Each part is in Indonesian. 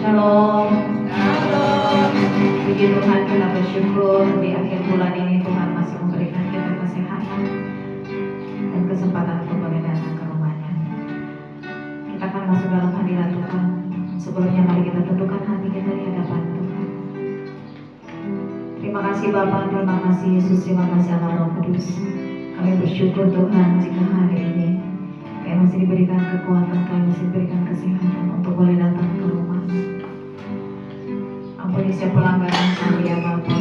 Shalom. Shalom. Puji Tuhan, kita bersyukur di akhir bulan ini Tuhan masih memberikan kita kesehatan dan kesempatan untuk boleh datang ke rumahnya. Kita akan masuk dalam hadirat Tuhan. Sebelumnya mari kita tundukkan hati kita di hadapan Tuhan. Terima kasih Bapa, terima kasih Yesus, terima kasih Allah Roh Kudus. Kami bersyukur Tuhan jika hari ini kami masih diberikan kekuatan, kami masih diberikan kesehatan untuk boleh datang ke rumah. Ampuni setiap pelanggaran kami ya Bapa.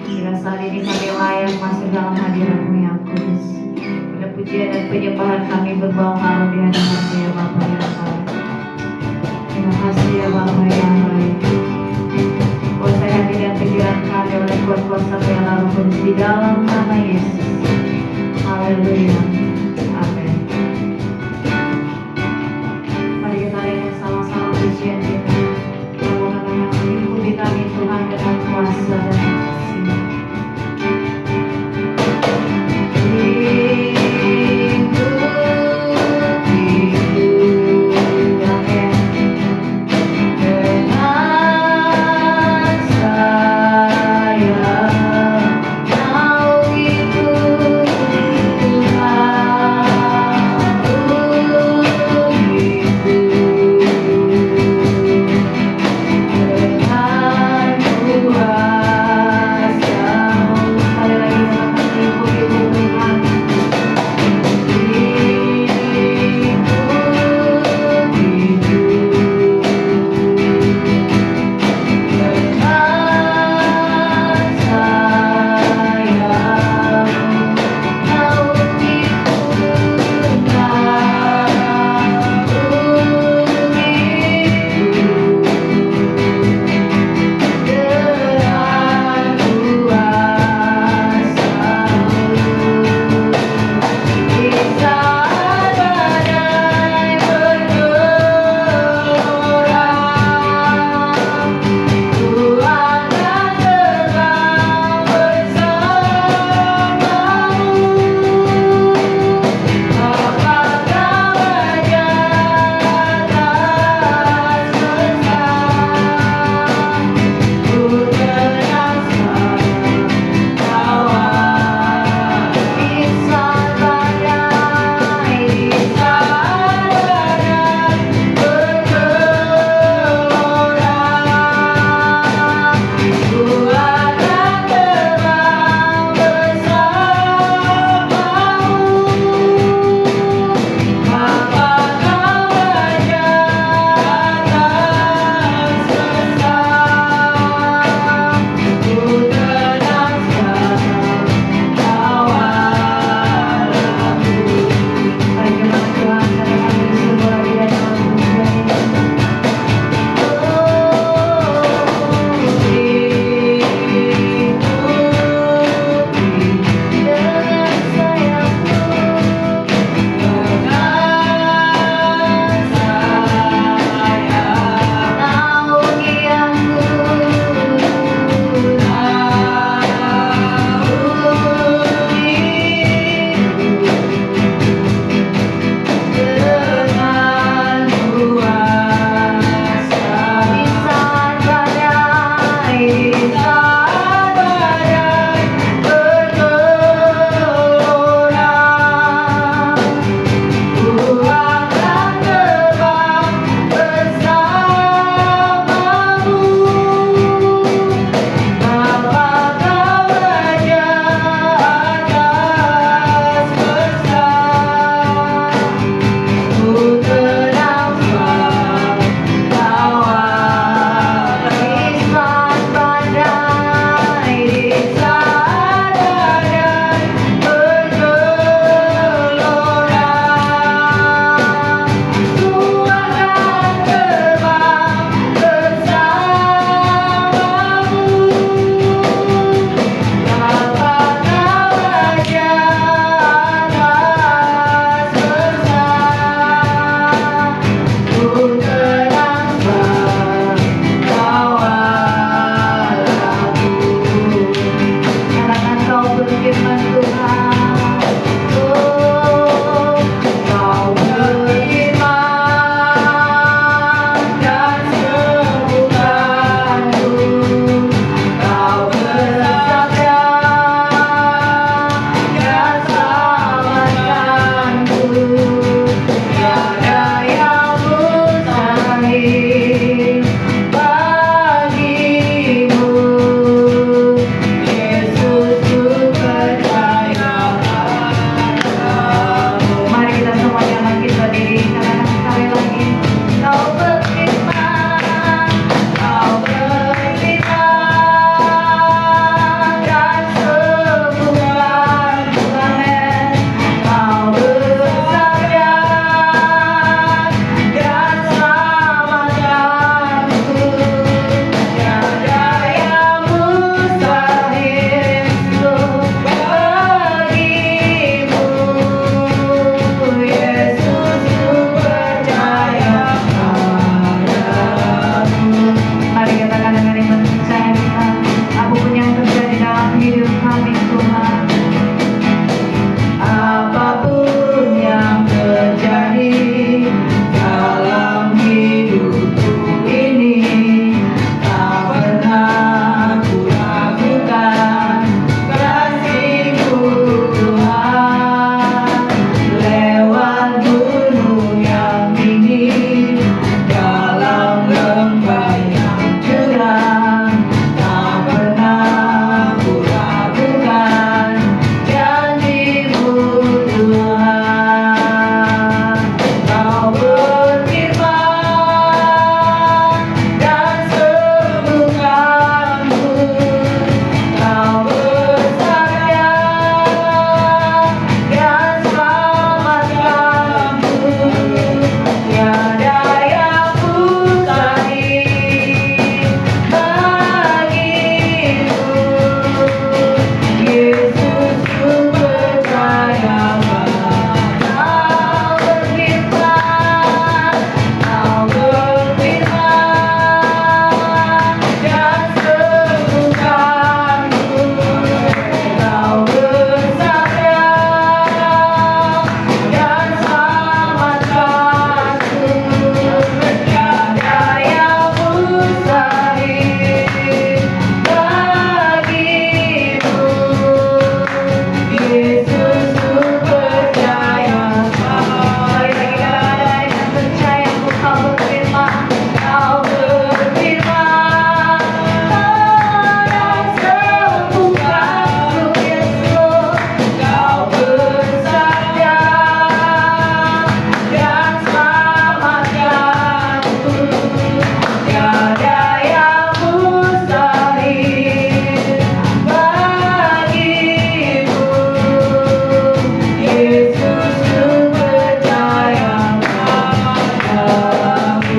Bila saat ini kami layak masuk dalam hadirat-Mu yang kudus. Bila pujian dan penyembahan kami berbau harum di hadapan-Mu ya Bapa ya Tuhan. Terima kasih ya Bapa yang baik. Kuasa hati dan pikiran kami oleh kuat kuasa Tuhan Roh Kudus di dalam nama Yesus. Haleluya. Amin. Mari kita lihat sama-sama pujian kita. Ikuti kami Tuhan dengan kuasa dan kasih. Dengan saya mau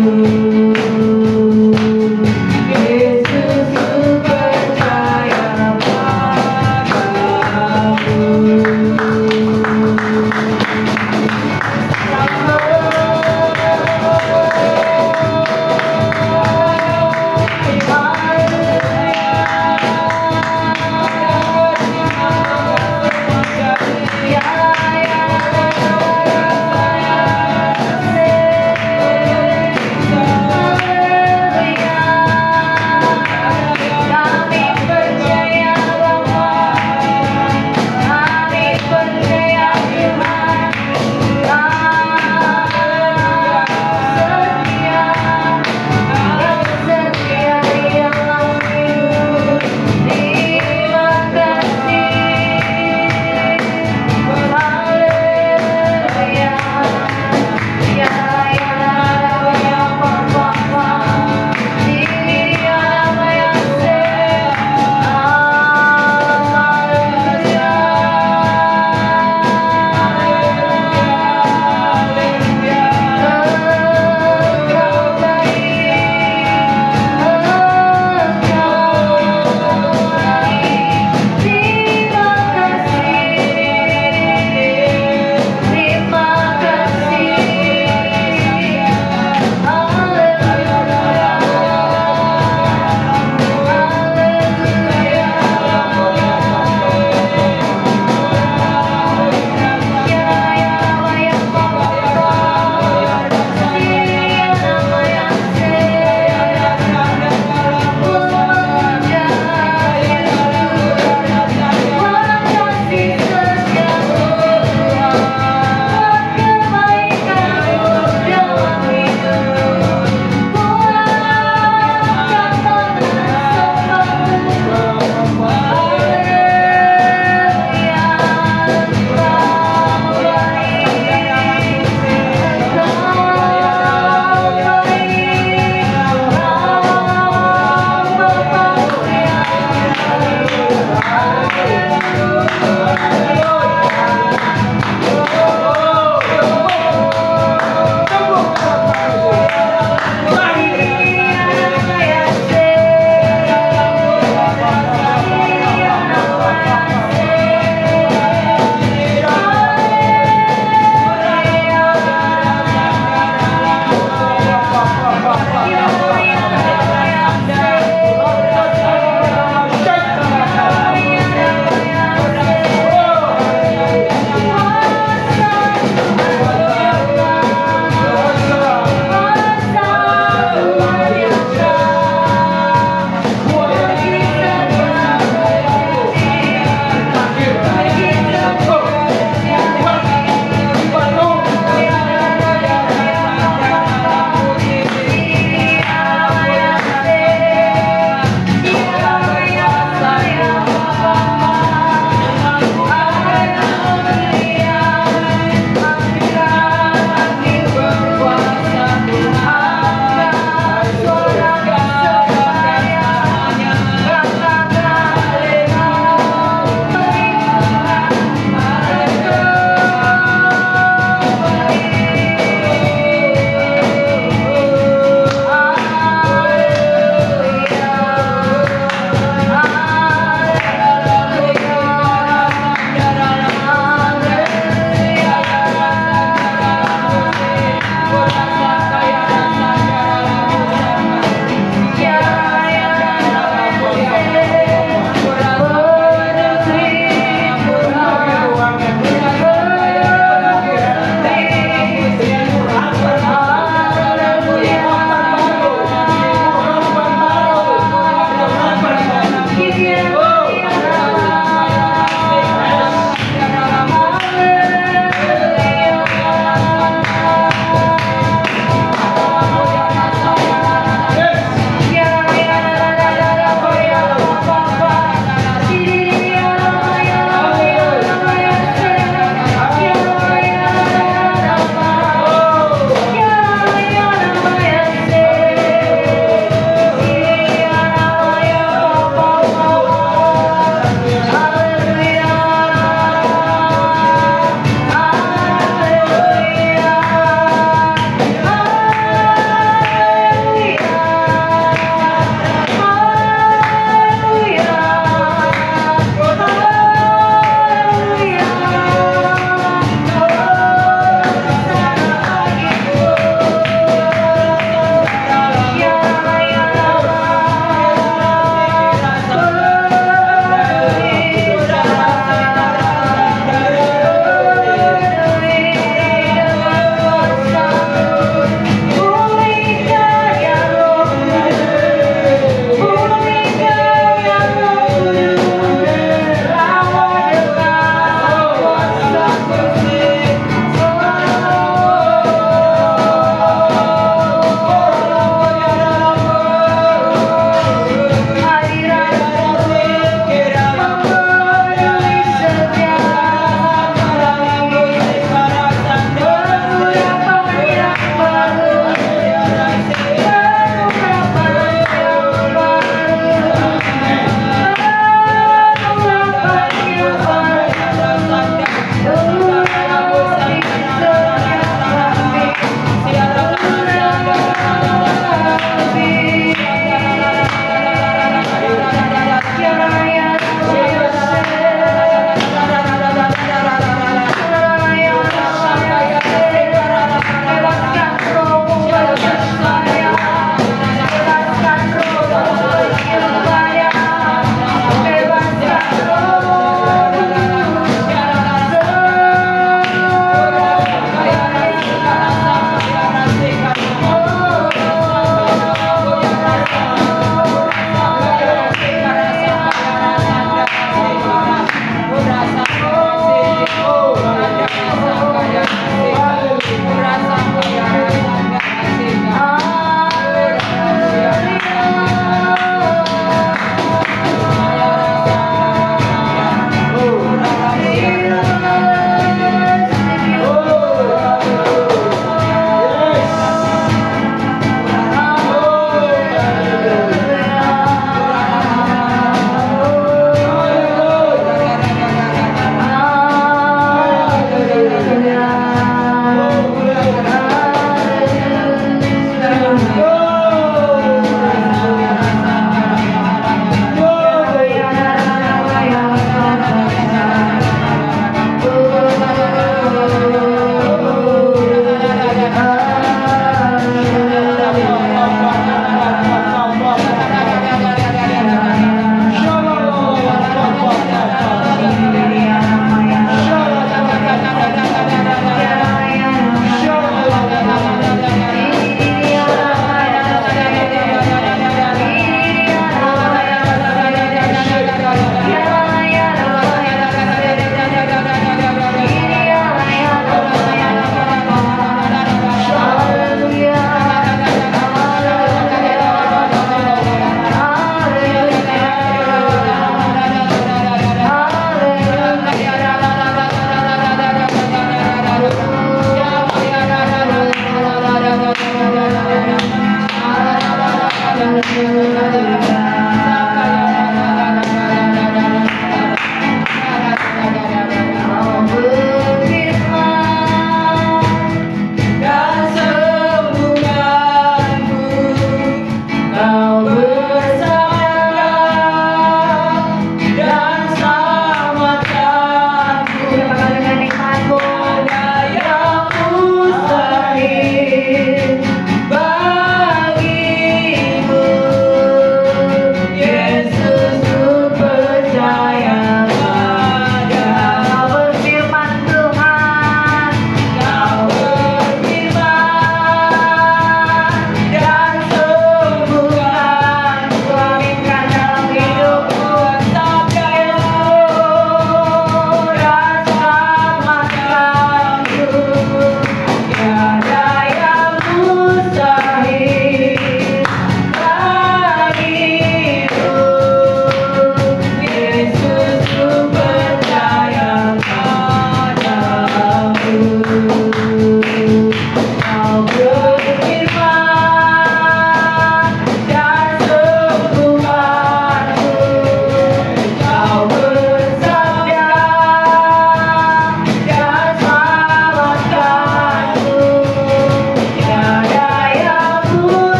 Yesus ku percaya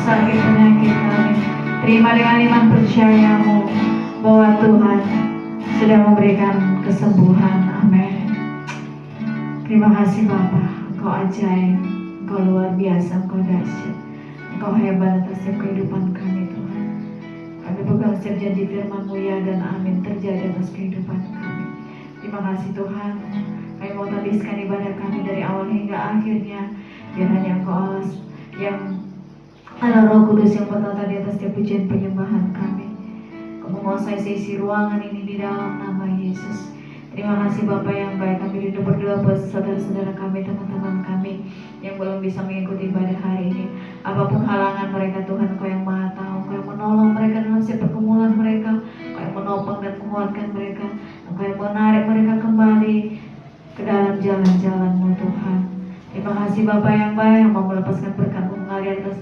sakit penyakit kami. Terima dengan iman percayamu bahwa Tuhan sudah memberikan kesembuhan. Amin. Terima kasih Bapa, Engkau ajaib, Engkau luar biasa, Engkau dahsyat, Engkau hebat atas setiap kehidupan kami Tuhan. Kami pegang setiap janji firman-Mu ya dan amin terjadi atas kehidupan kami. Terima kasih Tuhan. Kami mau habiskan ibadah kami dari awal hingga akhirnya. Biar hanya Engkau Allah yang Allah Roh Kudus yang bertata di atas setiap pujian penyembahan kami. Kau menguasai seisi ruangan ini di dalam nama Yesus. Terima kasih Bapa yang baik. Kami rindu berdoa buat saudara-saudara kami, teman-teman kami yang belum bisa mengikuti ibadah hari ini. Apapun halangan mereka Tuhan, Kau yang Maha Tahu. Kau yang menolong mereka dalam setiap pergumulan mereka. Kau yang menopang dan menguatkan mereka. Kau yang menarik mereka kembali ke dalam jalan-jalan-Mu Tuhan. Terima kasih Bapa yang baik yang mau melepaskan berkat-Mu mengalir atas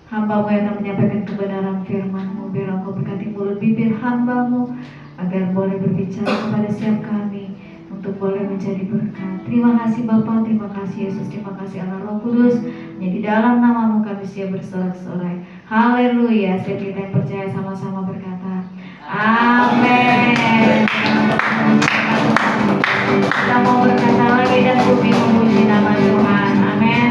hamba-Mu yang akan menyampaikan kebenaran firman-Mu. Biar Engkau berkati mulut bibir hamba-Mu agar boleh berbicara kepada setiap kami untuk boleh menjadi berkat. Terima kasih Bapa, terima kasih Yesus, terima kasih Allah Roh Kudus. Hanya di dalam nama-Mu kami siap bersorak-sorai. Haleluya. Setiap kita yang percaya sama-sama berkata amin. Kita mau berkata lagi dan bumi memuji nama Tuhan. Amin.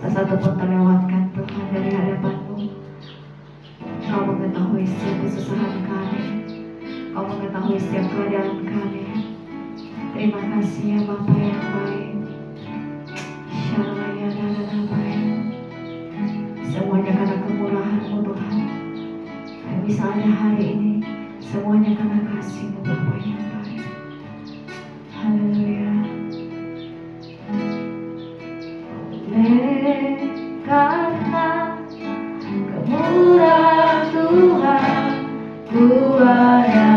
tak satu pun terlewatkan Tuhan dari hadapan-Mu. Kau mengetahui setiap kesusahan kami, Kau mengetahui setiap keadaan kami. Terima kasih ya Bapa yang baik. Shalaya dan baik. Semuanya karena kemurahan-Mu Tuhan. Kami bisa ada hari ini, semuanya karena kasih-Mu Bapa yang baik. Haleluya. Oleh karena kemurahan Tuhan, ku ada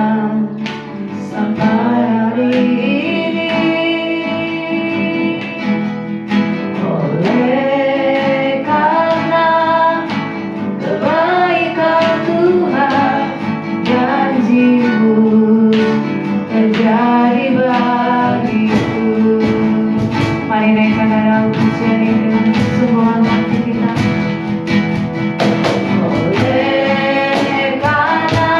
sampai hari ini. Oleh karena kebaikan Tuhan, janji-Mu terjadi bagiku. Mari naikkan dalam pujian ini dengan semua hati kita. Oleh karena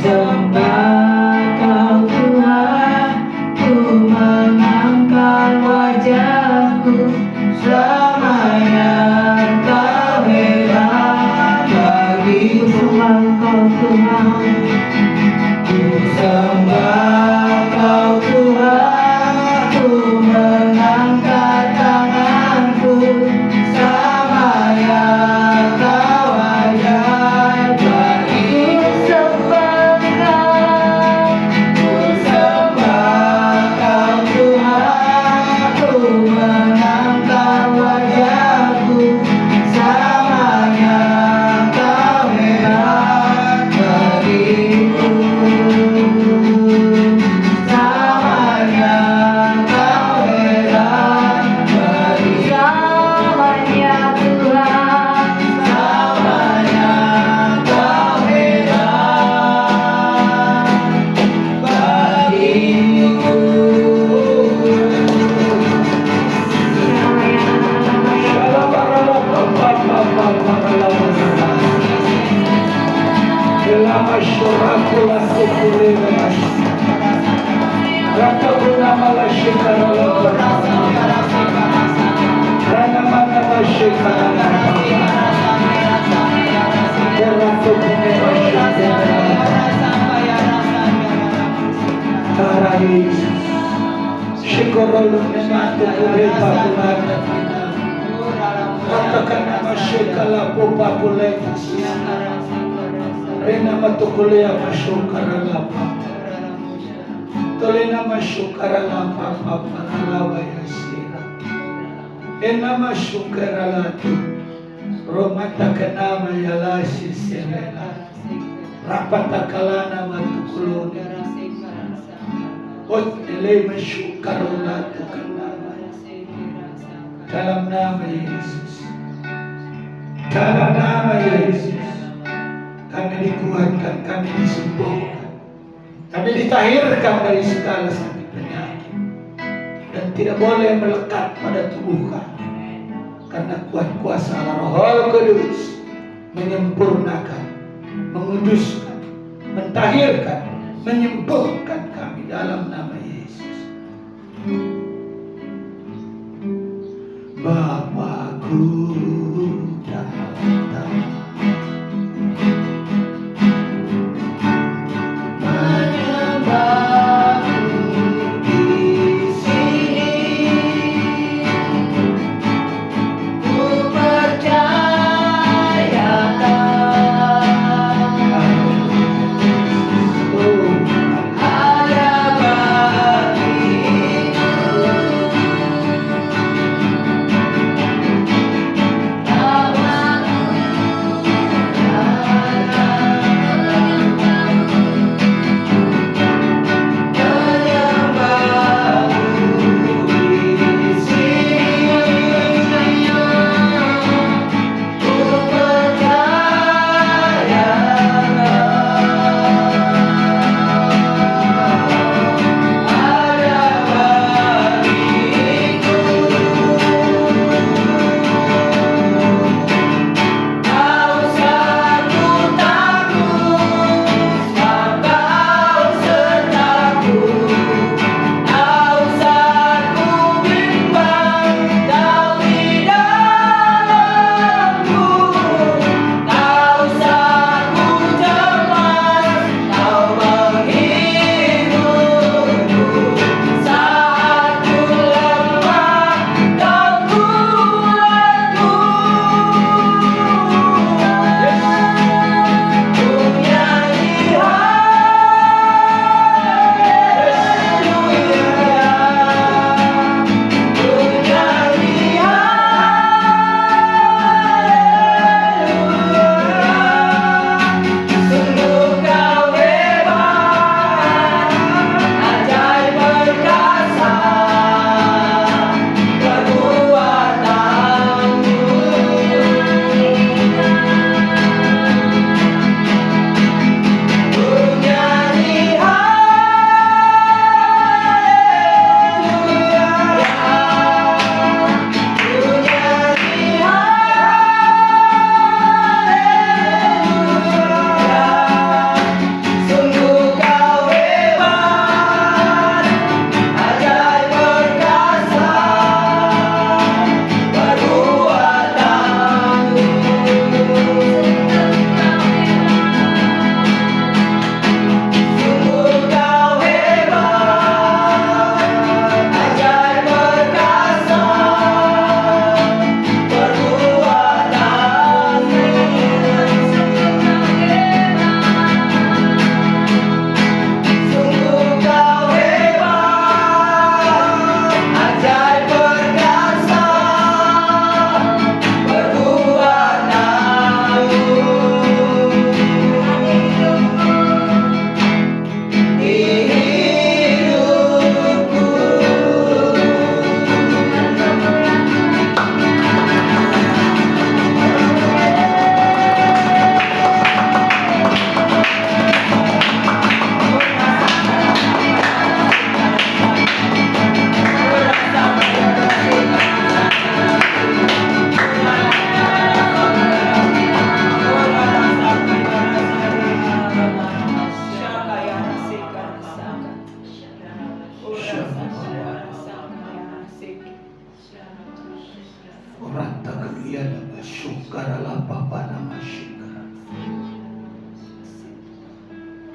sembah Kau Tuhan, ku mengangkat wajahku, selamanya Kau hebat bagiku. Ku sembah Kau Tuhan, ku mengangkat tanganku, selamanya Kau ajaib bagiku. Ku sembah Kau Tuhan, ku mengangkat wajahku, selamanya Kau hebat bagiku. Selamanya Kau hebat bagiku. Selamanya Tuhan, Selamanya Kau hebat bagiku. Lama syurakula sukule mas, rata guna malah syekara lepas, rana mana masyekara lepas, rata guna masyekara Tara Yesus, syekara lepas matu kule papulan, rata kana masyekara pupa puletas. Rena matukulea masyukara lapa, tolena masyukara lapa paparalawa yasira. Ena masyukara latu, romata kanama yalasi serela, rapata kalana matukulone. Ot ele masyukara latu kanama. Dalam nama Yesus, dalam nama Yesus. Kami dikuatkan, kami disembuhkan, kami ditahirkan dari segala sakit penyakit, dan tidak boleh melekat pada tubuh kami, karena kuat kuasa Roh Kudus menyempurnakan, menguduskan, mentahirkan, menyembuhkan kami dalam nama Yesus. Bapakku datang,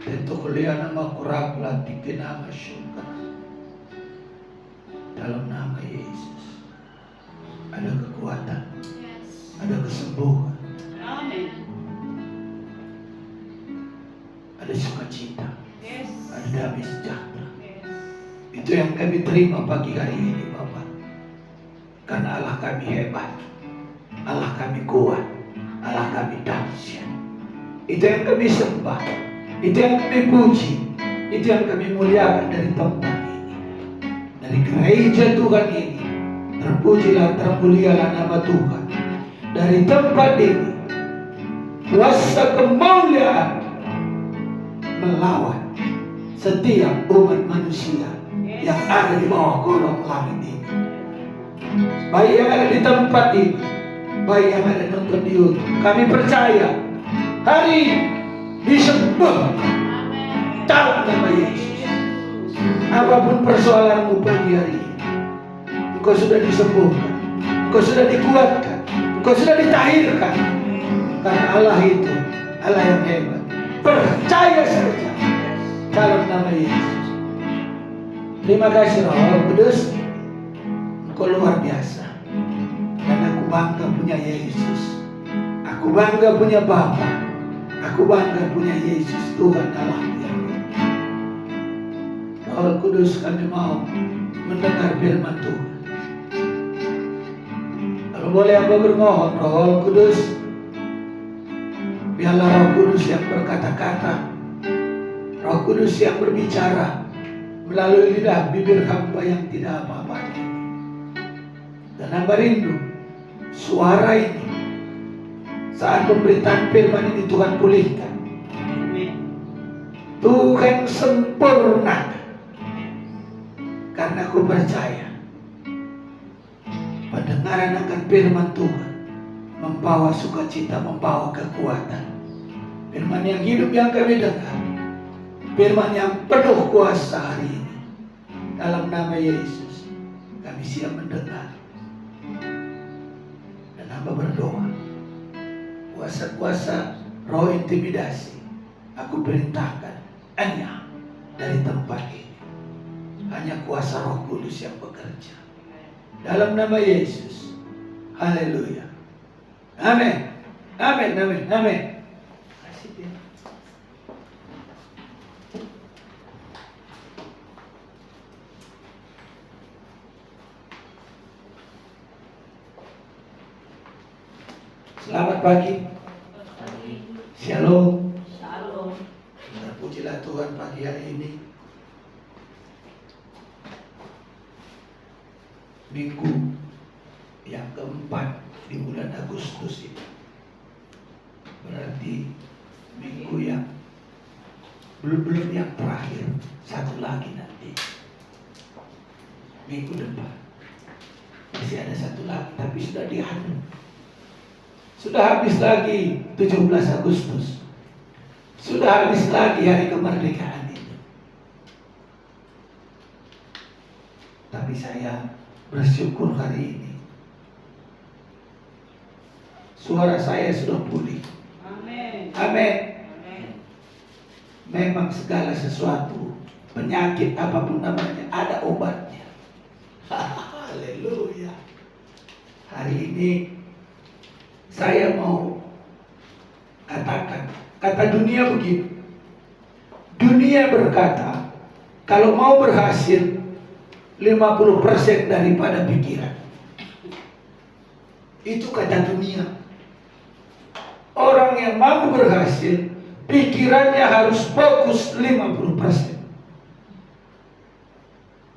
Tentu kuliah nama kurang latih nama syukur. Dalam nama Yesus ada kekuatan, ada kesembuhan, ada sukacita, ada damai sejahtera. Itu yang kami terima pagi hari ini, Bapak. Karena Allah kami hebat, Allah kami kuat, Allah kami dahsyat. Itu yang kami sembah, itu yang kami puji, itu yang kami muliakan dari tempat ini, dari gereja Tuhan ini. Terpujilah, termulialah nama Tuhan. Dari tempat ini kuasa kemuliaan melawan setiap umat manusia yang ada di bawah kolong langit ini. Baik yang ada di tempat ini, baik yang ada nonton di YouTube, kami percaya hari ini disembuh dalam nama Yesus. Apapun persoalanmu pagi hari ini, engkau sudah disembuhkan, engkau sudah dikuatkan, engkau sudah ditahirkan. Karena Allah itu Allah yang hebat. Percaya saja dalam nama Yesus. Terima kasih Roh Kudus, engkau luar biasa. Dan aku bangga punya Yesus. Aku bangga punya Bapa. Aku bangga punya Yesus, Tuhan Allah yang hebat. Roh Kudus, kami mau mendengar firman Tuhan. Kalau boleh aku bermohon, Roh Kudus, biarlah Roh Kudus yang berkata-kata, Roh Kudus yang berbicara melalui lidah bibir hamba yang tidak apa-apanya. Dan hamba rindu suara ini saat pemberitaan firman ini Tuhan pulihkan, Tuhan sempurnakan. Karena aku percaya pendengaran akan firman Tuhan membawa sukacita, membawa kekuatan. Firman yang hidup yang kami dengar, firman yang penuh kuasa hari ini. Dalam nama Yesus kami siap mendengar. Dan hamba berdoa, kuasa-kuasa roh intimidasi aku perintahkan hanya dari tempat ini. Hanya kuasa Roh Kudus yang bekerja. Dalam nama Yesus. Haleluya. Amin. Amin. Amin. Amin. Selamat pagi. Shalom. Terpujilah Tuhan pagi hari ini. Minggu yang keempat di bulan Agustus ini. Berarti minggu yang belum yang terakhir. Satu lagi nanti minggu depan masih ada satu lagi, tapi sudah dihantam. Sudah habis lagi 17 Agustus. Sudah habis lagi hari kemerdekaan itu. Tapi saya bersyukur hari ini suara saya sudah pulih. Amin. Amin. Memang segala sesuatu, penyakit apapun namanya, ada obatnya. Haleluya. Hari ini saya mau katakan, kata dunia begini. Dunia berkata, kalau mau berhasil 50% daripada pikiran. Itu kata dunia. Orang yang mau berhasil, pikirannya harus fokus 50%.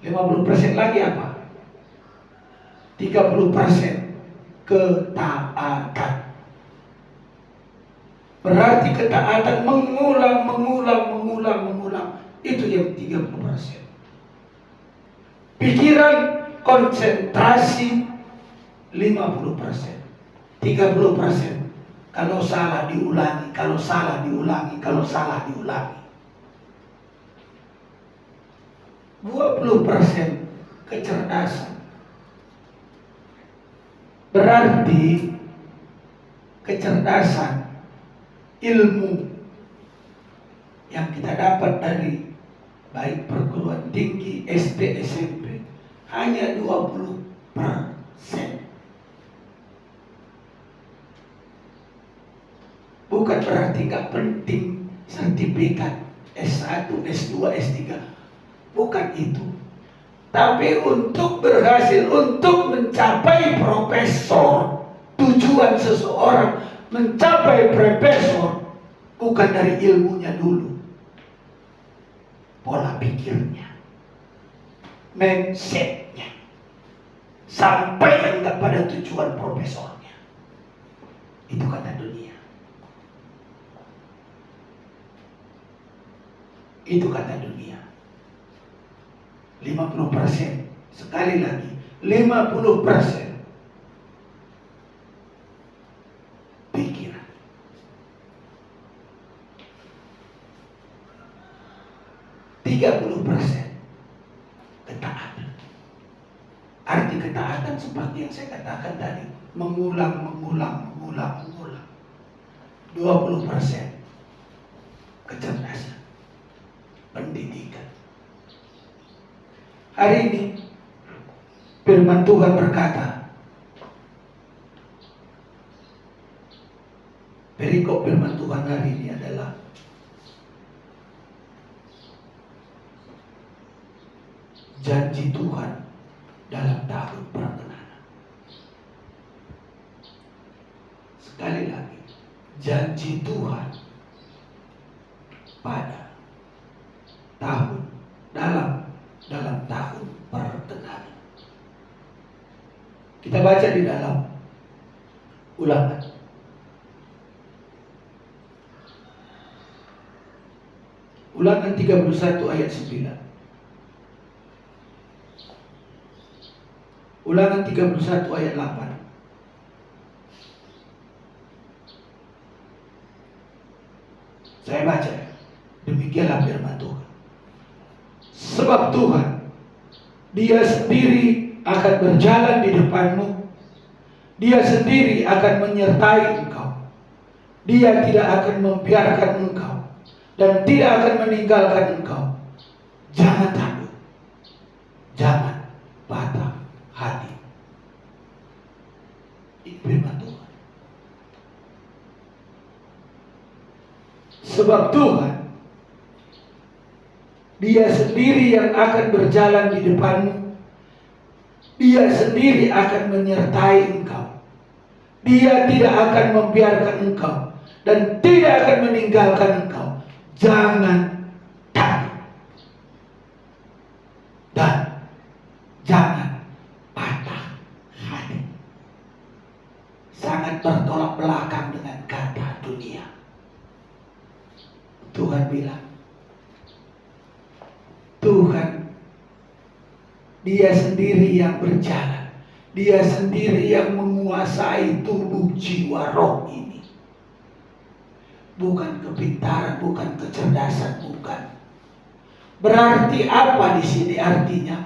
50% lagi apa? 30% ketaatan. Berarti ketaatan mengulang. Itu yang 30%. Pikiran konsentrasi 50%. 30% kalau salah diulangi, kalau salah diulangi, kalau salah diulangi. 20% kecerdasan. Berarti kecerdasan ilmu yang kita dapat dari baik perguruan tinggi, SD, SMP hanya 20%. Bukan berarti nggak penting sertifikat S1, S2, S3. Bukan itu. Tapi untuk berhasil, untuk mencapai profesor, tujuan seseorang mencapai profesor bukan dari ilmunya dulu. Pola pikirnya, mindsetnya, sampai enggak pada tujuan profesornya. Itu kata dunia. Itu kata dunia. 50%. Sekali lagi, 50% pikiran. %30 ketaatan. Arti ketaatan seperti yang saya katakan tadi, mengulang. 20% kecerdasan, pendidikan. Hari ini firman Tuhan berkata, perikop firman Tuhan hari ini adalah janji Tuhan dalam tahun perkenanan. Sekali lagi, janji Tuhan pada tahun dalam tahun perkenanan. Kita baca di dalam Ulangan. Ulangan 31 ayat 9. Ulangan 31 ayat 8. Saya baca. Demikianlah firman Tuhan. Sebab Tuhan, Dia sendiri akan berjalan di depanmu. Dia sendiri akan menyertai engkau. Dia tidak akan membiarkan engkau dan tidak akan meninggalkan engkau. Jangan takut. Jangan patah hati. Ini firman Tuhan. Sebab Tuhan, Dia sendiri yang akan berjalan di depanmu. Dia sendiri akan menyertai engkau. Dia tidak akan membiarkan engkau dan tidak akan meninggalkan engkau. Jangan takut dan jangan patah hati. Sangat bertolak belakang dengan kata dunia. Tuhan bilang, Tuhan, Dia sendiri yang berjalan. Dia sendiri yang menguasai tubuh jiwa roh ini. Bukan kepintaran, bukan kecerdasan, bukan. Berarti apa di sini artinya?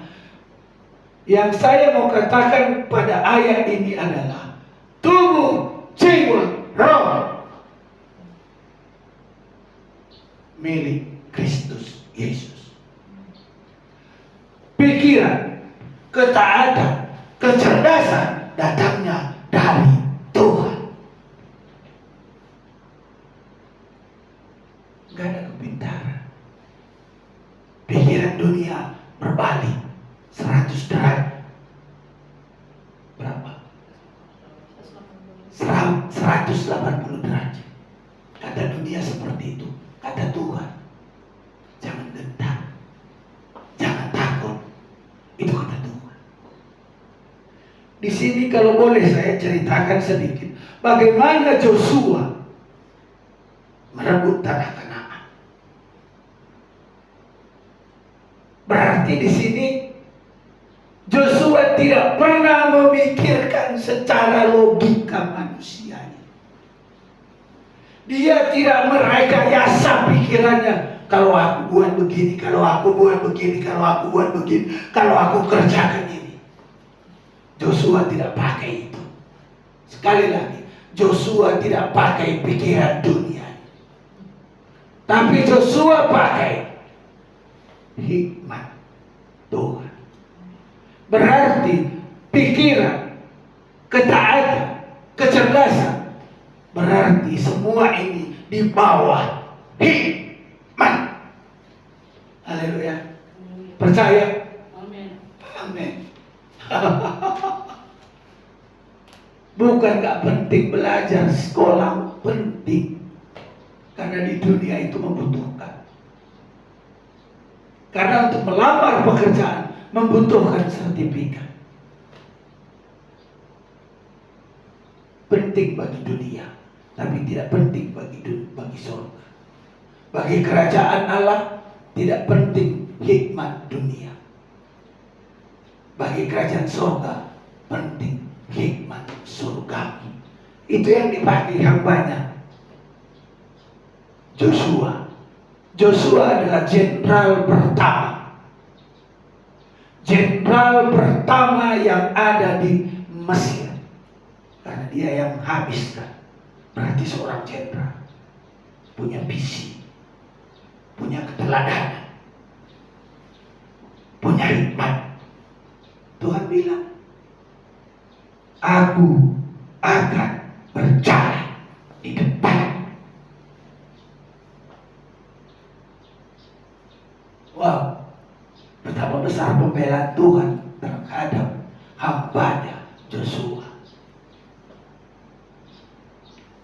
Yang saya mau katakan pada ayat ini adalah tubuh jiwa roh milik Kristus Yesus. Pikiran, ketaatan, kecerdasan datangnya dari Tuhan. Gak ada kepintaran. Pikiran dunia berbalik 100 derajat. Berapa? 180 derajat. Kata dunia seperti itu. Kata Tuhan, jangan gentar, jangan takut. Itu kata Tuhan. Di sini kalau boleh saya ceritakan sedikit bagaimana Joshua merebut tanah Kanaan. Berarti di sini Joshua tidak pernah memikirkan secara logika manusianya. Dia tidak merekayasa pikirannya. Kalau aku buat begini, kalau aku buat begini, kalau aku buat begini, kalau aku kerjakan ini. Joshua tidak pakai itu. Sekali lagi, Joshua tidak pakai pikiran dunia. Tapi Joshua pakai hikmat Tuhan. Berarti pikiran, ketaatan, kecerdasan, berarti semua ini di bawah hikmat. Haleluya. Percaya? Amin. Bukan gak penting belajar sekolah, penting. Karena di dunia itu membutuhkan. Karena untuk melamar pekerjaan membutuhkan sertifikat. Penting bagi dunia, tapi tidak penting bagi surga. Bagi kerajaan Allah tidak penting hikmat dunia. Bagi kerajaan surga penting hikmat surgawi. Itu yang dipakai hambanya Joshua. Joshua adalah jenderal pertama. Jenderal pertama yang ada di Mesir. Karena dia yang menghabiskan. Berarti seorang jenderal punya visi, punya keteladanan, punya hikmat. Tuhan bilang, aku akan berjalan di depan. Wow, betapa besar pembelaan Tuhan terhadap hambanya Joshua.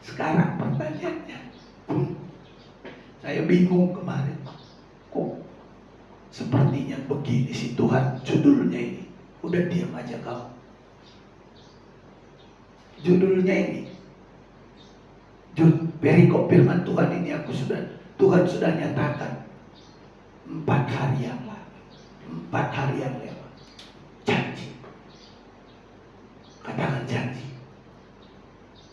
Sekarang pertanyaannya, saya bingung kemarin, kok sepertinya begini sih Tuhan judulnya ini. Udah diam aja kau. Judulnya ini, perikop firman Tuhan ini Tuhan sudah nyatakan 4 hari yang lalu, 4 hari yang lewat. Janji. Katakan janji.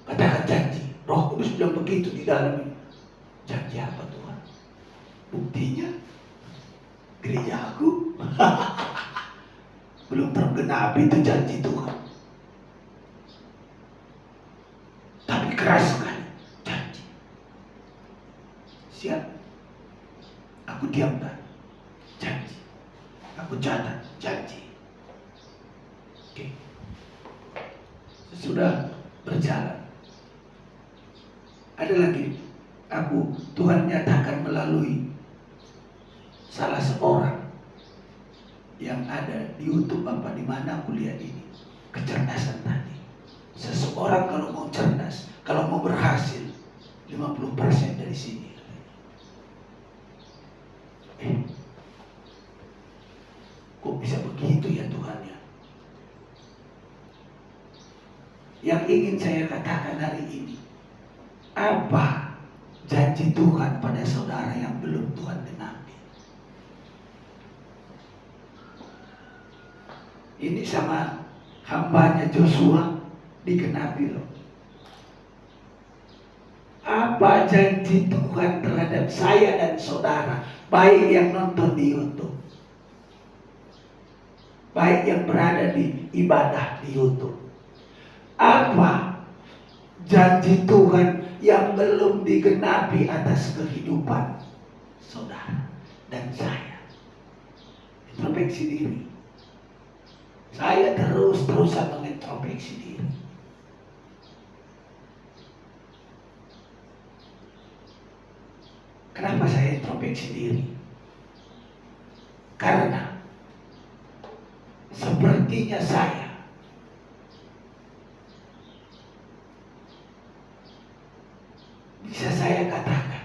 Katakan janji. Roh Kudus bilang begitu di dalam ini. Janji apa Tuhan? Buktinya gereja aku belum tergenapi itu janji Tuhan. Tapi keras sekali janji. Siap. Aku diamkan janji. Aku catat janji. Oke. Sesudah berjalan, ada lagi Tuhan nyatakan melalui salah seorang yang ada di YouTube apa di mana aku lihat ini, kecerdasan tadi. Seseorang kalau mau cerdas, kalau mau berhasil, 50% dari sini. Kok bisa begitu ya Tuhan ya? Yang ingin saya katakan hari ini, apa janji Tuhan pada saudara yang belum Tuhan genapi? Ini sama hambanya Joshua digenapi loh. Apa janji Tuhan terhadap saya dan saudara, baik yang nonton di YouTube, baik yang berada di ibadah di YouTube? Apa janji Tuhan yang belum digenapi atas kehidupan saudara dan saya? Introspeksi diri. Saya terus-terusan mengintrospeksi diri. Kenapa saya introspeksi diri? Karena sepertinya saya bisa saya katakan,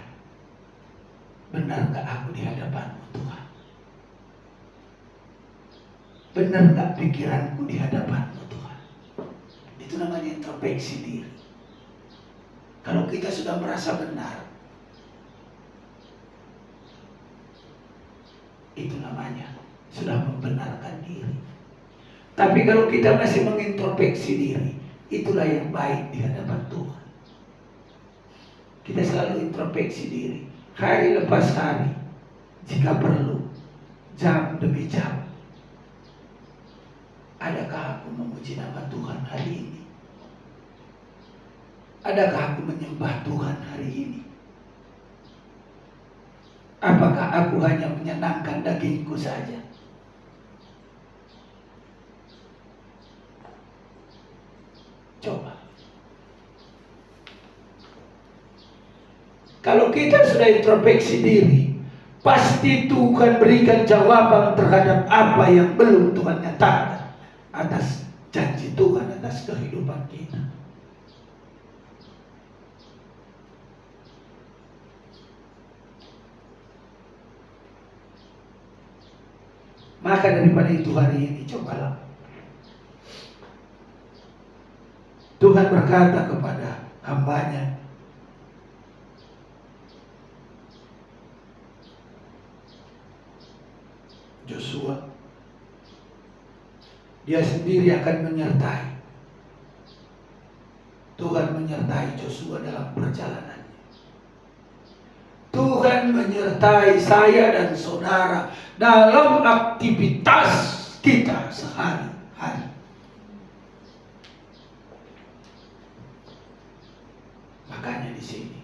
benarkah aku di hadapan-Mu Tuhan? Benarkah pikiranku di hadapan-Mu Tuhan? Itu namanya introspeksi diri. Kalau kita sudah merasa benar, itu namanya sudah membenarkan diri. Tapi kalau kita masih mengintrospeksi diri, itulah yang baik di hadapan Tuhan. Kita selalu introspeksi diri, hari lepas hari, jika perlu, jam demi jam. Adakah aku memuji nama Tuhan hari ini? Adakah aku menyembah Tuhan hari ini? Apakah aku hanya menyenangkan dagingku saja? Coba. Kalau kita sudah introspeksi diri, pasti Tuhan berikan jawaban terhadap apa yang belum Tuhan nyatakan atas janji Tuhan atas kehidupan kita. Maka daripada itu hari ini cobalah. Tuhan berkata kepada hambanya, Joshua, dia sendiri akan menyertai. Tuhan menyertai Joshua dalam perjalanannya. Tuhan menyertai saya dan saudara dalam aktivitas kita sehari-hari. Makanya di sini,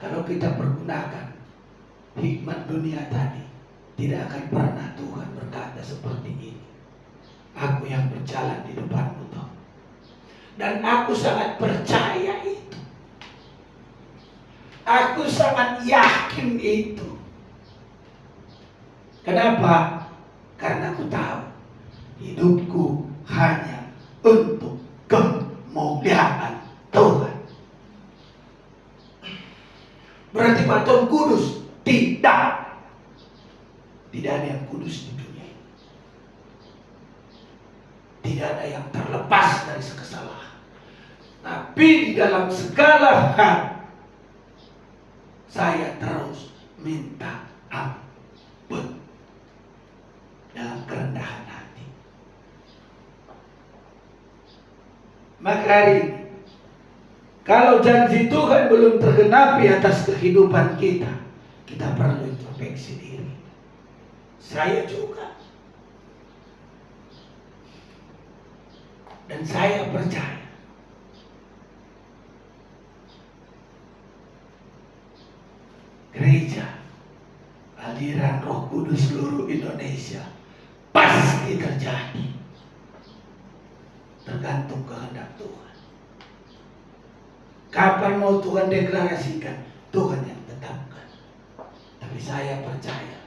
kalau kita pergunakan hikmat dunia tadi, tidak akan pernah Tuhan berkata seperti ini. Aku yang berjalan di depanmu toh. Dan aku sangat percaya itu. Aku sangat yakin itu. Kenapa? Karena aku tahu hidupku hanya untuk kemuliaan Tuhan. Berarti Pak Tuhan kudus? Tidak. Tidak ada yang kudus di dunia ini. Tidak ada yang terlepas dari kesalahan. Tapi di dalam segala hal, saya terus minta ampun dalam kerendahan hati. Maka hari ini, kalau janji Tuhan belum tergenapi atas kehidupan kita, kita perlu introspeksi diri. Saya juga. Dan saya percaya gereja aliran Roh Kudus seluruh Indonesia pasti terjadi, tergantung kehendak Tuhan. Kapan mau Tuhan deklarasikan, Tuhan yang tetapkan. Tapi saya percaya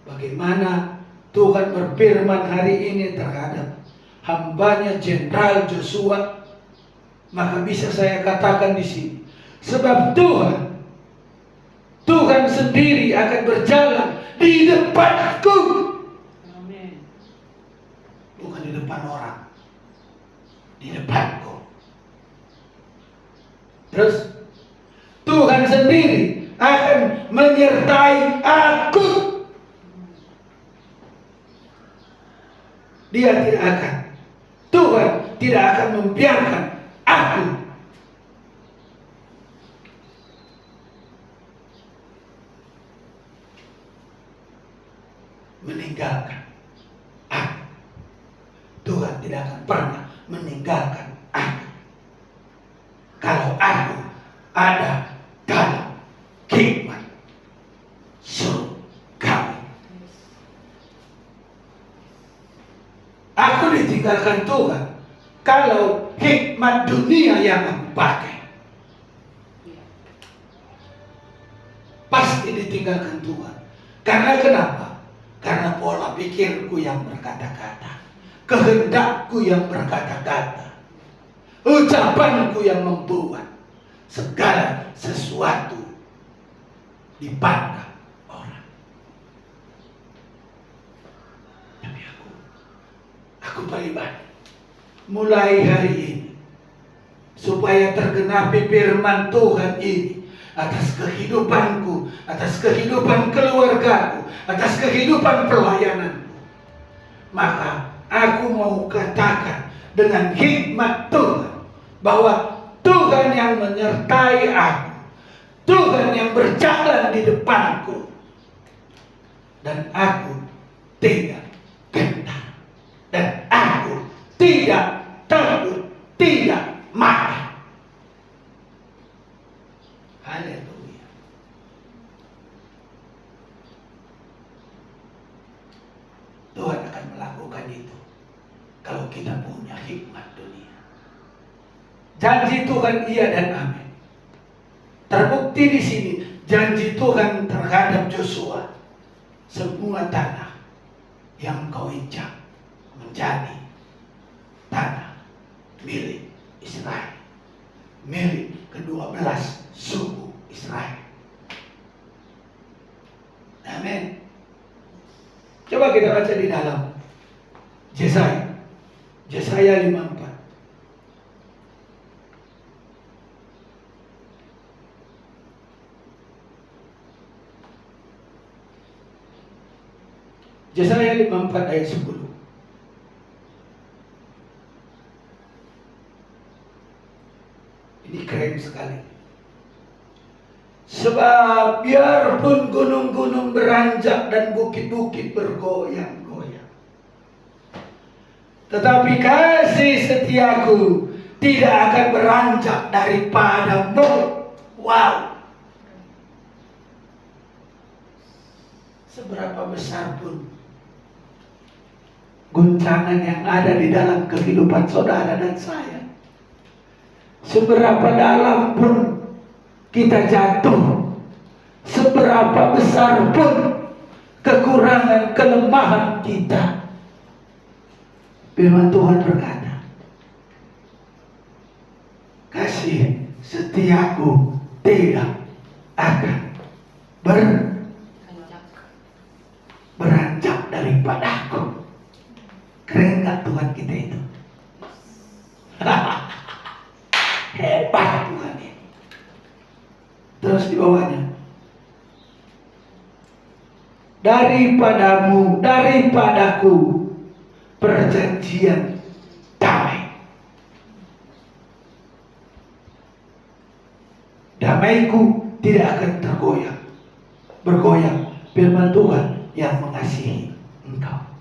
bagaimana Tuhan berfirman hari ini terhadap hambanya Jenderal Joshua, maka bisa saya katakan di sini, sebab Tuhan sendiri akan berjalan di depanku. Amin. Bukan di depan orang, di depanku. Terus Tuhan sendiri akan menyertai aku. Tuhan tidak akan membiarkan aku meninggalkan aku. Tuhan tidak akan pernah meninggalkan aku. Kalau aku ada dalam hikmat surgawi. Aku ditinggalkan Tuhan kalau hikmat dunia yang aku pakai. Pasti ditinggalkan Tuhan. Karena kenapa? Karena pola pikirku yang berkata-kata, kehendakku yang berkata-kata, ucapanku yang membuat segala sesuatu dipandang orang. Tapi aku pribadi, mulai hari ini, supaya tergenapi firman Tuhan ini atas kehidupanku, atas kehidupan keluargaku, atas kehidupan pelayananku, maka aku mau katakan dengan hikmat Tuhan bahwa Tuhan yang menyertai aku, Tuhan yang berjalan di depanku, dan aku tidak gentar, dan aku tidak takut, tidak marah. Haleluya. itu kalau kita punya hikmat dunia. Janji Tuhan iya dan amin. Terbukti di sini janji Tuhan terhadap Joshua. Semua tanah yang kau injak menjadi tanah milik Israel, milik ke-12 suku Israel. Amin. Coba kita baca di dalam Yesaya 54. Yesaya 54 ayat 10. Ini keren sekali. Sebab biarpun gunung-gunung beranjak dan bukit-bukit bergoyang-goyang, tetapi kasih setiaku tidak akan beranjak daripadamu. Wow. Seberapa besar pun guncangan yang ada di dalam kehidupan saudara dan saya, seberapa dalam pun kita jatuh, seberapa besar pun kekurangan, kelemahan kita, firman Tuhan berkata, kasih setiaku tidak akan beranjak daripadaku. Keren gak Tuhan kita itu? Hebat Tuhan ini. Terus di bawahnya, daripadaku perjanjian damai. Damaiku tidak akan bergoyang, firman Tuhan yang mengasihi engkau.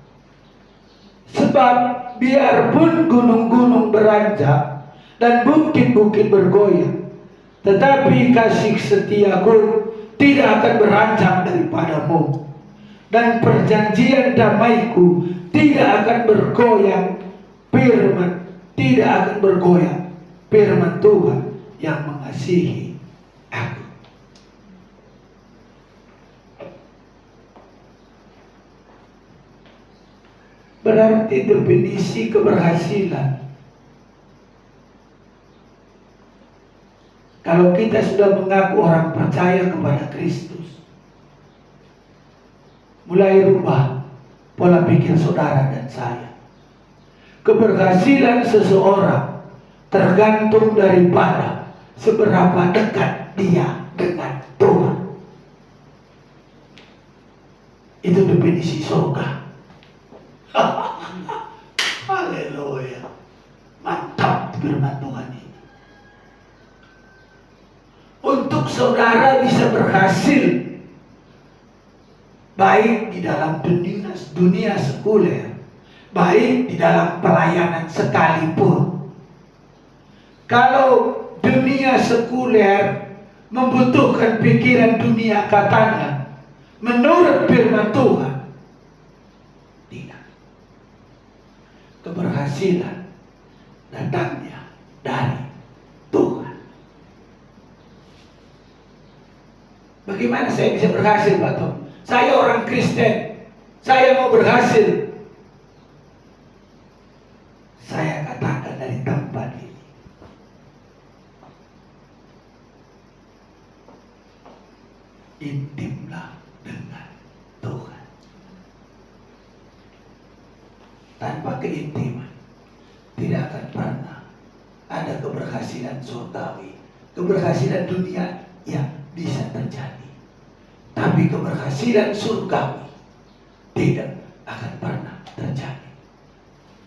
Sebab biarpun gunung-gunung beranjak dan bukit-bukit bergoyang, tetapi kasih setiaku tidak akan beranjak daripadamu, dan perjanjian damaiku tidak akan bergoyang, tidak akan bergoyang, firman Tuhan yang mengasihi aku. Berarti definisi keberhasilan, kalau kita sudah mengaku orang percaya kepada Kristus, mulai rubah pola pikir saudara dan saya. Keberhasilan seseorang tergantung daripada seberapa dekat dia dengan Tuhan. Itu definisi surga. Haleluya. Mantap firman Tuhan ini. Untuk saudara bisa berhasil baik di dalam dunia sekuler, baik di dalam pelayanan sekalipun. Kalau dunia sekuler membutuhkan pikiran dunia katanya, menurut firman Tuhan, tidak. Keberhasilan datangnya dari Tuhan. Bagaimana saya bisa berhasil, Pak Tom? Saya orang Kristen, saya mau berhasil. Saya katakan dari tempat ini, intimlah dengan Tuhan. Tanpa keintiman tidak akan pernah ada keberhasilan surgawi. Keberhasilan dunia yang bisa terjadi, tapi keberhasilan surgawi tidak akan pernah terjadi.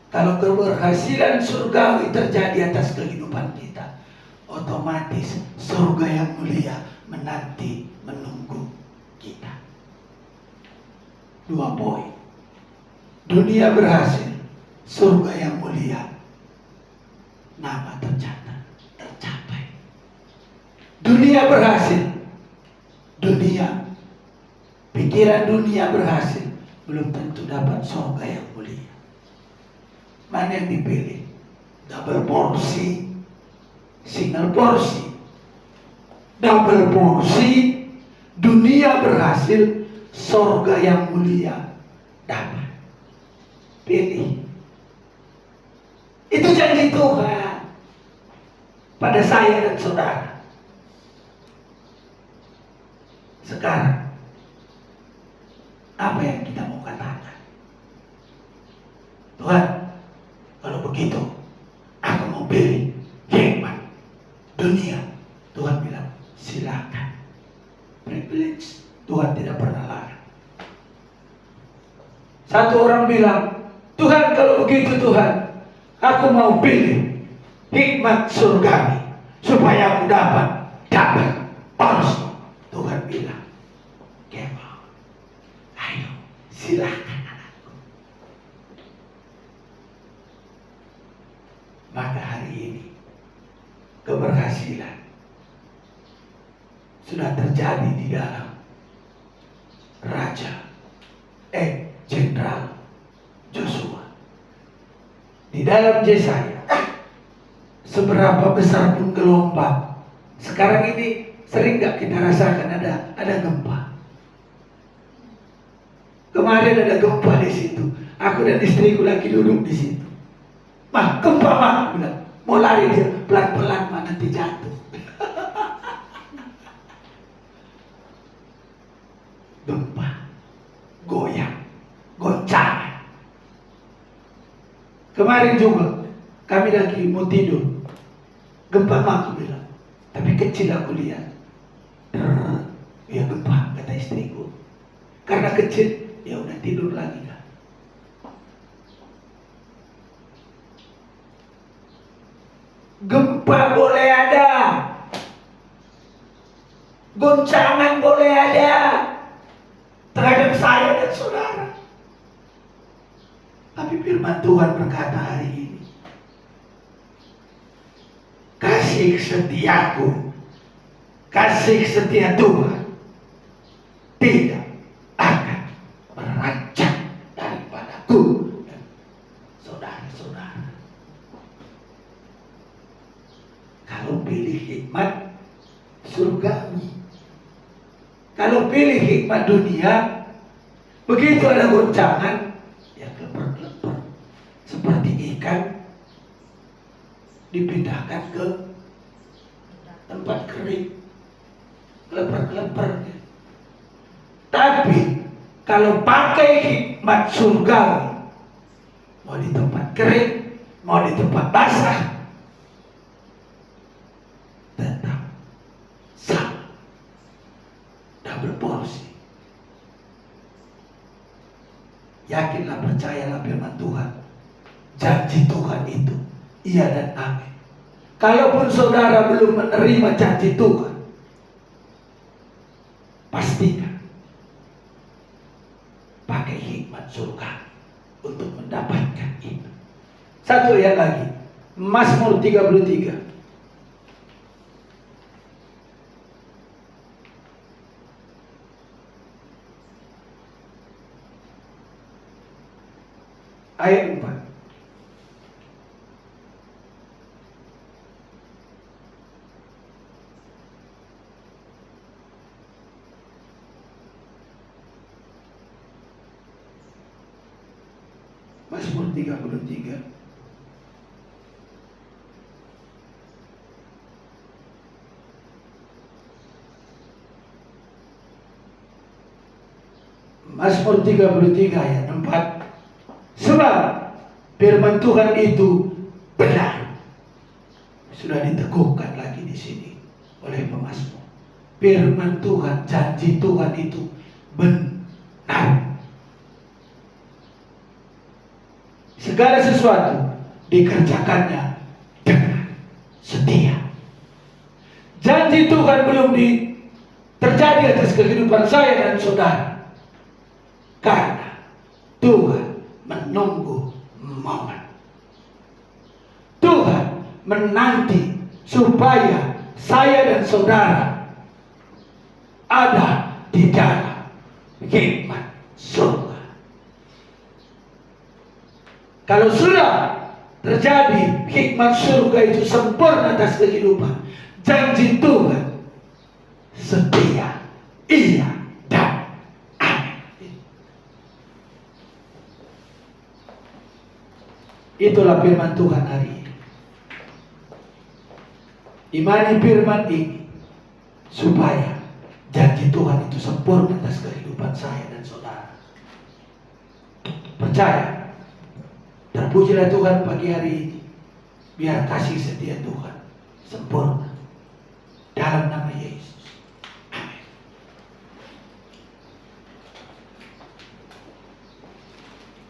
Kalau keberhasilan surgawi terjadi atas kehidupan kita, otomatis surga yang mulia menanti menunggu kita. 2 poin. Dunia berhasil, surga yang mulia, nama tercatat, tercapai. Dunia berhasil, pikiran dunia berhasil, belum tentu dapat surga yang mulia. Mana yang dipilih? Double porsi, single porsi. Double porsi, dunia berhasil, sorga yang mulia dapat. Pilih. Itu janji Tuhan pada saya dan saudara. Sekarang, apa yang kita mau katakan? Tuhan, kalau begitu, aku mau pilih hikmat dunia. Tuhan bilang, silakan. Privilege. Tuhan tidak pernah larang. Satu orang bilang, Tuhan kalau begitu Tuhan, aku mau pilih hikmat surgawi supaya aku dapat porsi. Tuhan bilang, kemau, ayo silakan anakku. Maka hari ini keberhasilan sudah terjadi di dalam Jenderal Joshua. Di dalam Yesaya, seberapa besar pun gelombang, sekarang ini sering gak kita rasakan ada gempa. Kemarin ada gempa di situ. Aku dan istriku lagi duduk di situ. Mah, gempa mah, bilang, mau lari dia pelan-pelan mah nanti jatuh. Gempa, goyang, goncangan. Kemarin juga kami lagi mau tidur, gempa mah aku bilang, tapi kecil aku lihat. Ya gempa, kata istriku. Karena kecil, ya udah tidur lagi lah. Gempa boleh ada, goncangan boleh ada terhadap saya dan saudara. Tapi firman Tuhan berkata hari ini, kasih setiaku, kasih setia Tuhan tidak akan merancang daripadaku dan saudara-saudara. Kalau pilih hikmat surgawi, kalau pilih hikmat dunia, begitu ada goncangan, ya keleper-keleper seperti ikan dipindahkan ke tempat kering, keleper-keleper. Tapi kalau pakai hikmat surgawi, mau di tempat kering, mau di tempat basah, tetap sama, double porsi. Yakinlah, percayalah firman Tuhan. Janji Tuhan itu iya dan amin. Kalaupun saudara belum menerima janji Tuhan, pastikan pakai hikmat surga untuk mendapatkan itu. Satu ayat lagi, Mazmur 33. Ayat 4. Mazmur 33. Mazmur 33 ayat 4. Sebab firman Tuhan itu benar. Sudah diteguhkan lagi di sini oleh pemazmur. Firman Tuhan, janji Tuhan itu benar. Segala sesuatu dikerjakannya dengan setia. Janji Tuhan belum terjadi atas kehidupan saya dan saudara, karena Tuhan menunggu momen. Tuhan menanti supaya saya dan saudara ada di dalam hikmat surga. Kalau sudah terjadi hikmat surga itu sempurna atas kehidupan, janji Tuhan setia, iya dan amin. Itulah firman Tuhan hari ini. Imani firman ini supaya janji Tuhan itu sempurna atas kehidupan saya dan saudara. Percaya. Terpujilah Tuhan pagi hari ini. Biar kasih setia Tuhan sempurna dalam nama Yesus.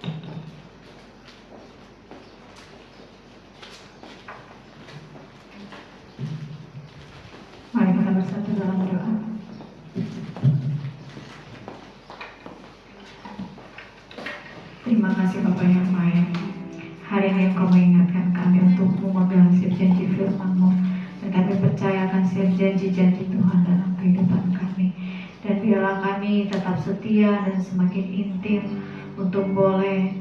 Amin. Mari kita bersatu dalam doa. Terima kasih Bapa yang baik. Hari ini Engkau mengingatkan kami untuk memegang setiap janji firman-Mu, dan kami percaya akan setiap janji-janji Tuhan dalam kehidupan kami. Dan biarlah kami tetap setia dan semakin intim untuk boleh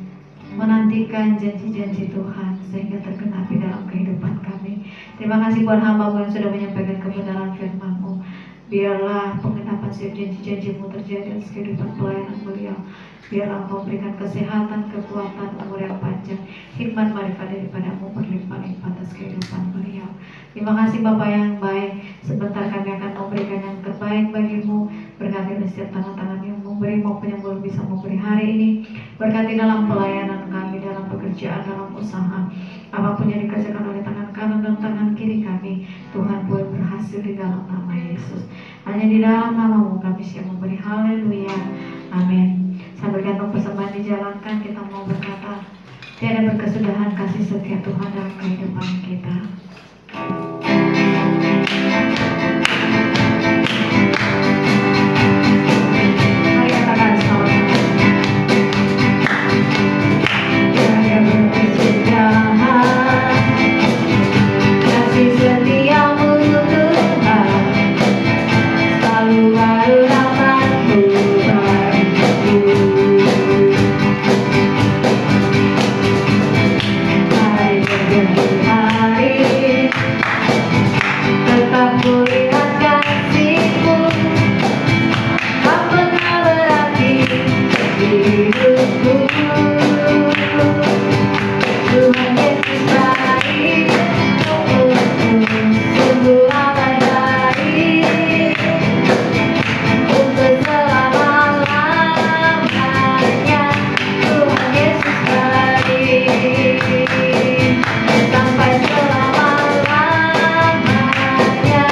menantikan janji-janji Tuhan sehingga tergenapi dalam kehidupan kami. Terima kasih buat hamba-Mu yang sudah menyampaikan kebenaran firman-Mu. Biarlah penggenapan setiap janji-janji-Mu terjadi atas kehidupan pelayanan beliau. Biarlah Engkau berikan kesehatan, kekuatan, umur yang panjang, hikmat marifat daripada-Mu berlimpah-limpah atas kehidupan beliau. Terima kasih Bapa yang baik. Sebentar kami akan memberikan yang terbaik bagi-Mu. Berkati setiap tangan-tangan yang memberi maupun yang belum bisa memberi hari ini. Berkati dalam pelayanan kami, dalam pekerjaan, dalam usaha. Apapun yang dikerjakan oleh tangan kanan dan tangan kiri kami, Tuhan boleh berhasil di dalam nama Yesus. Hanya di dalam nama-Mu kami siap memberi. Haleluya. Amin. Sambil gantung persembahan dijalankan, kita mau berkata, tiada berkesudahan kasih setia Tuhan dalam kehidupan kita. Mari katakan sama-sama. Tiada berkesudahan kasih setiamu Tuhan, selalu baru dapat-Mu bagiku. Hari demi hari tetap kulihat kasih-Mu, tak pernah berarti di hidupku. Tuhan Yesus baik, sungguh amat baik, untuk selama-lamanya. Tuhan Yesus baik, sampai selama-lamanya.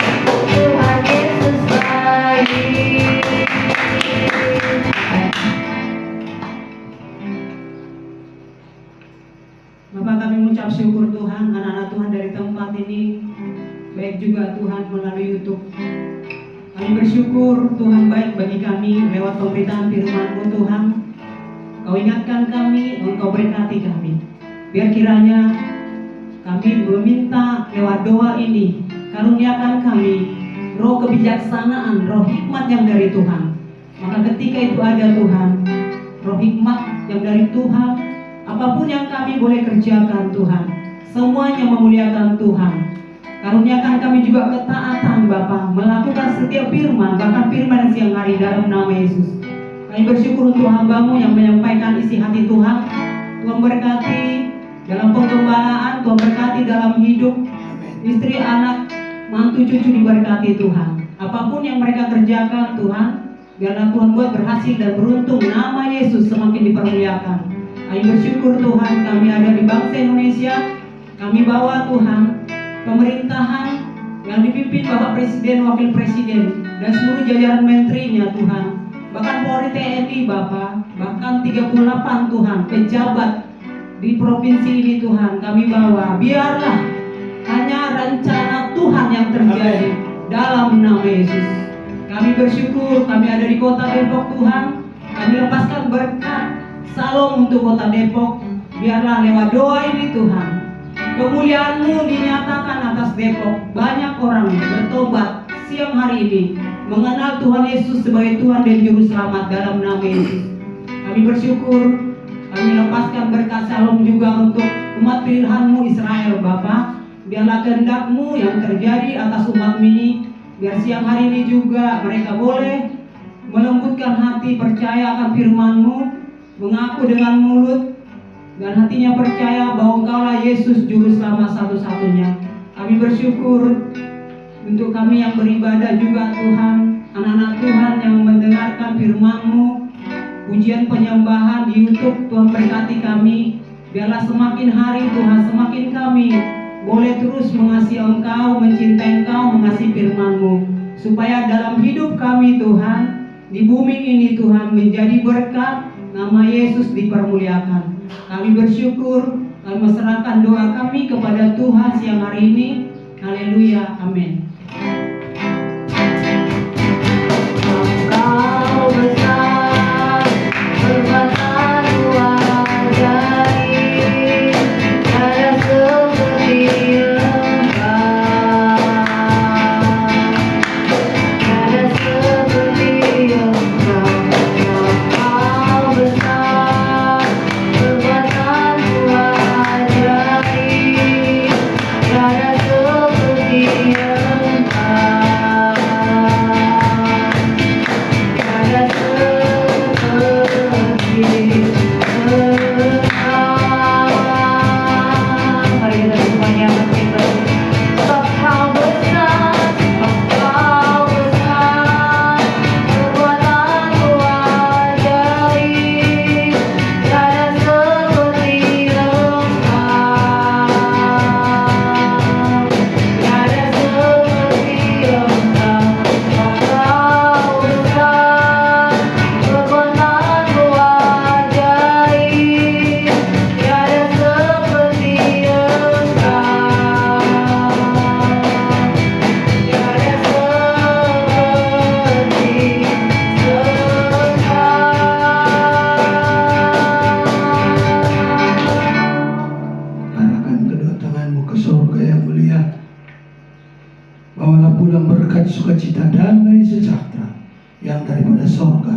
Tuhan Yesus baik. Bapak, kami mengucap syukur Tuhan, anak-anak Tuhan dari tempat ini, baik juga Tuhan melalui YouTube. Kami bersyukur Tuhan baik bagi kami lewat pemberitaan firman-Mu Tuhan. Kau ingatkan kami, Engkau berkati kami. Biar kiranya kami meminta lewat doa ini, karuniakan kami roh kebijaksanaan, roh hikmat yang dari Tuhan. Maka ketika itu ada Tuhan, roh hikmat yang dari Tuhan, apapun yang kami boleh kerjakan Tuhan, semuanya memuliakan Tuhan. Karuniakan kami juga ketaatan Bapa, melakukan setiap firman, bahkan firman siang hari dalam nama Yesus. Kami bersyukur untuk hamba-Mu yang menyampaikan isi hati Tuhan. Tuhan berkati dalam penggembalaan, Tuhan berkati dalam hidup istri, anak, mantu, cucu diberkati Tuhan. Apapun yang mereka kerjakan Tuhan, biarlah Tuhan buat berhasil dan beruntung. Nama Yesus semakin dipermuliakan. Kami bersyukur Tuhan, kami ada di bangsa Indonesia. Kami bawa Tuhan pemerintahan yang dipimpin Bapak Presiden, Wakil Presiden, dan seluruh jajaran menterinya Tuhan. Bahkan Polri, TNI Bapak, bahkan 38 Tuhan pejabat di provinsi ini Tuhan kami bawa. Biarlah hanya rencana Tuhan yang terjadi dalam nama Yesus. Kami bersyukur kami ada di kota Depok Tuhan. Kami lepaskan berkat Salom untuk kota Depok. Biarlah lewat doa ini Tuhan, kemuliaan-Mu dinyatakan atas Depok. Banyak orang bertobat siang hari ini, mengenal Tuhan Yesus sebagai Tuhan dan Juru Selamat dalam nama Yesus. Kami bersyukur Kami lepaskan berkat shalom juga untuk umat pilihan-Mu Israel Bapa. Biarlah kehendak-Mu yang terjadi atas umat ini. Biar siang hari ini juga mereka boleh melembutkan hati, percaya akan firman-Mu, mengaku dengan mulut, dan hatinya percaya bahwa Engkaulah Yesus Juru Selamat satu-satunya. Kami bersyukur untuk kami yang beribadah juga Tuhan, anak-anak Tuhan yang mendengarkan firman-Mu, pujian penyembahan di YouTube. Tuhan berkati kami. Biarlah semakin hari Tuhan, semakin kami boleh terus mengasihi Engkau, mencintai Engkau, mengasihi firman-Mu, supaya dalam hidup kami Tuhan, di bumi ini Tuhan menjadi berkat, nama Yesus dipermuliakan. Kami bersyukur, kami menyerahkan doa kami kepada Tuhan siang hari ini. Haleluya, amin. Engkau besar, perbuatan-Mu ajaib, tiada seperti Engkau, tiada seperti Engkau. Engkau besar, perbuatan-Mu ajaib, tiada seperti Engkau. Mari kita semuanya berkata, sebab Kau besar, perbuatan-Mu ajaib, tiada seperti Engkau, tiada seperti Engkau. Engkau besar, perbuatan-Mu ajaib, tiada seperti Engkau, tiada seperti Engkau. Arahkan kedua tanganmu ke surga yang mulia. Bawalah pulang berkat sukacita, damai sejahtera yang daripada surga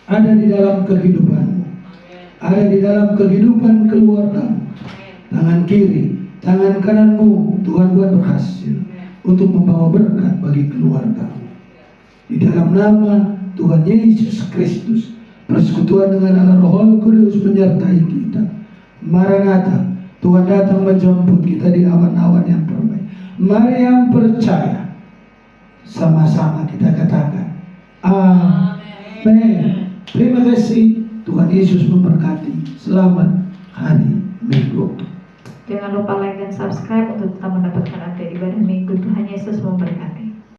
ada di dalam kehidupanmu, ada di dalam kehidupan keluargamu. Tangan kiri, tangan kananmu Tuhan buat berhasil untuk membawa berkat bagi keluargamu. Di dalam nama Tuhan Yesus Kristus, persekutuan dengan Allah Roh Kudus menyertai kita. Maranatha, Tuhan datang menjemput kita di awan-awan yang permai. Mari yang percaya, sama-sama kita katakan amin. Terima kasih. Tuhan Yesus memberkati. Selamat hari Minggu. Jangan lupa like dan subscribe untuk tetap mendapatkan update ibadah minggu. Tuhan Yesus memberkati.